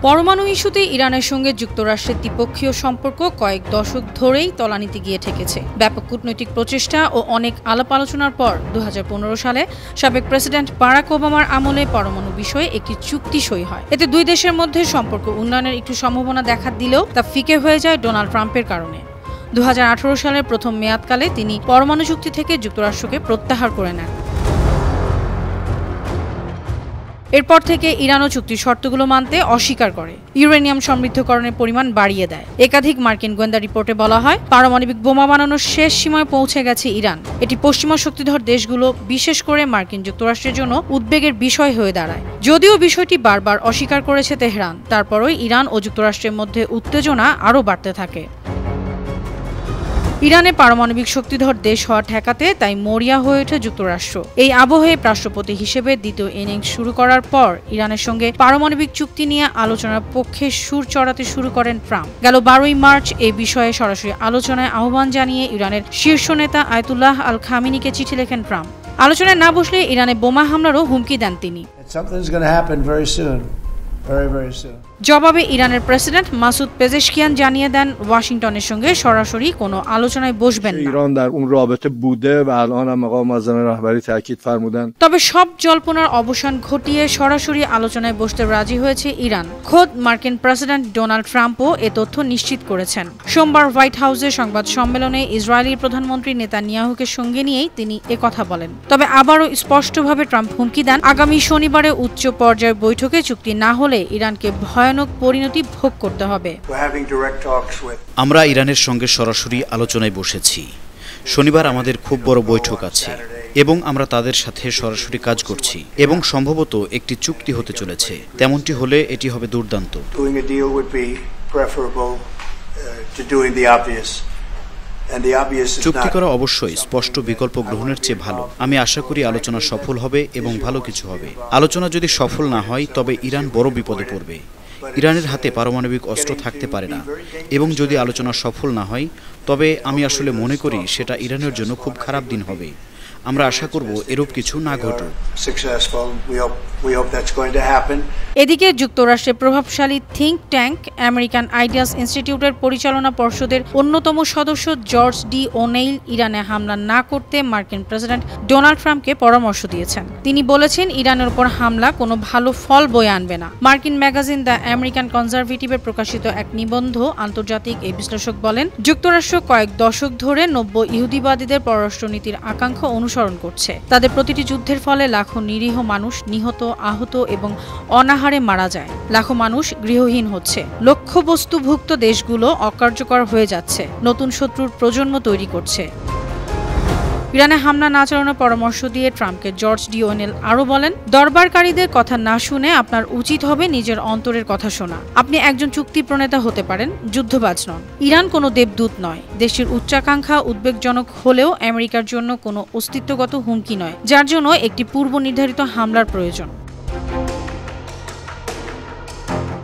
পরমাণু ইস্যুতে ইরানের সঙ্গে যুক্তরাষ্ট্রের দ্বিপক্ষীয় সম্পর্ক কয়েক দশক ধরেই তলানিতে গিয়ে ঠেকেছে। ব্যাপক কূটনৈতিক প্রচেষ্টা ও অনেক আলাপ আলোচনার পর 2015 সালে সাবেক প্রেসিডেন্ট বারাক ওবামার আমলে পরমাণু বিষয়ে একটি চুক্তি সই হয়। এতে দুই দেশের মধ্যে সম্পর্ক উন্নয়নের একটু সম্ভাবনা দেখা দিলেও তা ফিকে হয়ে যায় ডোনাল্ড ট্রাম্পের কারণে। 2018 সালের প্রথম মেয়াদকালে তিনি পরমাণু চুক্তি থেকে যুক্তরাষ্ট্রকে প্রত্যাহার করে নেন। এরপর থেকে ইরানও চুক্তির শর্তগুলো মানতে অস্বীকার করে, ইউরেনিয়াম সমৃদ্ধকরণের পরিমাণ বাড়িয়ে দেয়। একাধিক মার্কিন গোয়েন্দা রিপোর্টে বলা হয়, পারমাণবিক বোমা বানানোর শেষ সীমায় পৌঁছে গেছে ইরান। এটি পশ্চিমা শক্তিধর দেশগুলো, বিশেষ করে মার্কিন যুক্তরাষ্ট্রের জন্য উদ্বেগের বিষয় হয়ে দাঁড়ায়। যদিও বিষয়টি বারবার অস্বীকার করেছে তেহরান, তারপরও ইরান ও যুক্তরাষ্ট্রের মধ্যে উত্তেজনা আরও বাড়তে থাকে। ইরানে পারমাণবিক শক্তিধর দেশ হওয়া ঠেকাতে তাই মরিয়া হয়ে ওঠে যুক্তরাষ্ট্র। এই আবহে রাষ্ট্রপতি হিসেবে দ্বিতীয় ইনিংস শুরু করার পর ইরানের সঙ্গে পারমাণবিক চুক্তি নিয়ে আলোচনার পক্ষে সুর চড়াতে শুরু করেন ট্রাম্প। গেল 12 মার্চ এই বিষয়ে সরাসরি আলোচনায় আহ্বান জানিয়ে ইরানের শীর্ষ নেতা আয়াতুল্লাহ আল খামিনিকে চিঠি লেখেন ট্রাম্প। আলোচনায় না বসলে ইরানে বোমা হামলারও হুমকি দেন তিনি। জবাবে ইরানের প্রেসিডেন্ট মাসুদ পেজেশকিয়ান জানিয়ে দেন, ওয়াশিংটনের সঙ্গে সরাসরি কোনো আলোচনায় বসবেন না। তবে সব জল্পনার অবসান ঘটিয়ে সরাসরি আলোচনায় বসতে রাজি হয়েছে ইরান। খোদ মার্কিন প্রেসিডেন্ট ডোনাল্ড ট্রাম্পও এ তথ্য নিশ্চিত করেছেন। সোমবার হোয়াইট হাউসে সংবাদ সম্মেলনে ইসরায়েলি প্রধানমন্ত্রী নেতানিয়াহুকে সঙ্গে নিয়েই তিনি একথা বলেন। তবে আবারও স্পষ্টভাবে ট্রাম্প হুমকি দেন, আগামী শনিবারে উচ্চ পর্যায়ের বৈঠকে চুক্তি না হলে ইরানকে ভয়ানক পরিণতি ভোগ করতে হবে। আমরা ইরানের সঙ্গে সরাসরি আলোচনায় বসেছি। শনিবার আমাদের খুব বড় বৈঠক আছে এবং আমরা তাদের সাথে সরাসরি কাজ করছি এবং সম্ভবত একটি চুক্তি হতে চলেছে। তেমনটি হলে এটি হবে দুর্দান্ত। চুক্তি করা অবশ্যই স্পষ্ট বিকল্প গ্রহণের চেয়ে ভালো। আমি আশা করি আলোচনা সফল হবে এবং ভালো কিছু হবে। আলোচনা যদি সফল না হয় তবে ইরান বড় বিপদে পড়বে। ইরানের হাতে পারমাণবিক অস্ত্র থাকতে পারে না এবং যদি আলোচনা সফল না হয় তবে আমি আসলে মনে করি সেটা ইরানের জন্য খুব খারাপ দিন হবে। আমরা আশা করব এরূপ কিছু না ঘটুক। এদিকে যুক্তরাষ্ট্রের প্রভাবশালী থিঙ্ক ট্যাঙ্ক আমেরিকান আইডিয়াস ইনস্টিটিউটের পরিচালনা পর্ষদের অন্যতম সদস্য জর্জ ডি ওনেইল ইরানে হামলা না করতে মার্কিন প্রেসিডেন্ট ডোনাল্ড ট্রাম্পকে পরামর্শ দিয়েছেন। তিনি বলেছেন, ইরানের উপর হামলা কোনো ভালো ফল বয়ে আনবে না। মার্কিন ম্যাগাজিন দ্য আমেরিকান কনজারভেটিভে প্রকাশিত এক নিবন্ধ আন্তর্জাতিক এই বিশ্লেষক বলেন, যুক্তরাষ্ট্র কয়েক দশক ধরে নব্য ইহুদিবাদীদের পররাষ্ট্রনীতির আকাঙ্ক্ষা অনুসরণ করছে। তাদের প্রতিটি যুদ্ধের ফলে লাখো নিরীহ মানুষ নিহত, আহত এবং অনাহারে মারা যায়। লাখো মানুষ গৃহহীন হচ্ছে। লক্ষ্যবস্তুভুক্ত দেশগুলো অকার্যকর হয়ে যাচ্ছে, নতুন শত্রুর প্রজন্ম তৈরি করছে। ইরানে হামলা না চালানোর পরামর্শ দিয়ে ট্রাম্পকে জর্জ ডি ওনেল আরও বলেন, দরবারকারীদের কথা না শুনে আপনার উচিত হবে নিজের অন্তরের কথা শোনা। আপনি একজন চুক্তি প্রণেতা হতে পারেন, যুদ্ধবাজ নন। ইরান কোনো দেবদূত নয়। দেশটির উচ্চাকাঙ্ক্ষা উদ্বেগজনক হলেও আমেরিকার জন্য কোনো অস্তিত্বগত হুমকি নয়, যার জন্য একটি পূর্ব নির্ধারিত হামলার প্রয়োজন।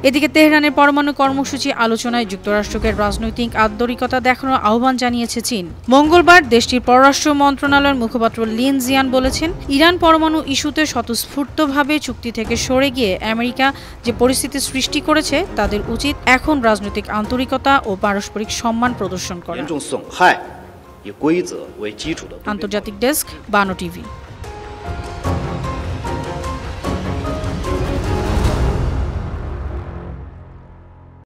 এদিকে তেহরানের পরমাণু কর্মসূচি আলোচনায় যুক্তরাষ্ট্রকে রাজনৈতিক আন্তরিকতা দেখানোর আহ্বান জানিয়েছে চীন। মঙ্গলবার দেশটির পররাষ্ট্র মন্ত্রণালয়ের মুখপাত্র লিন জিয়ান বলেছেন, ইরান পরমাণু ইস্যুতে স্বতঃস্ফূর্তভাবে চুক্তি থেকে সরে গিয়ে আমেরিকা যে পরিস্থিতি সৃষ্টি করেছে তাদের উচিত এখন রাজনৈতিক আন্তরিকতা ও পারস্পরিক সম্মান প্রদর্শন করা। আন্তর্জাতিক ডেস্ক, বানো টিভি।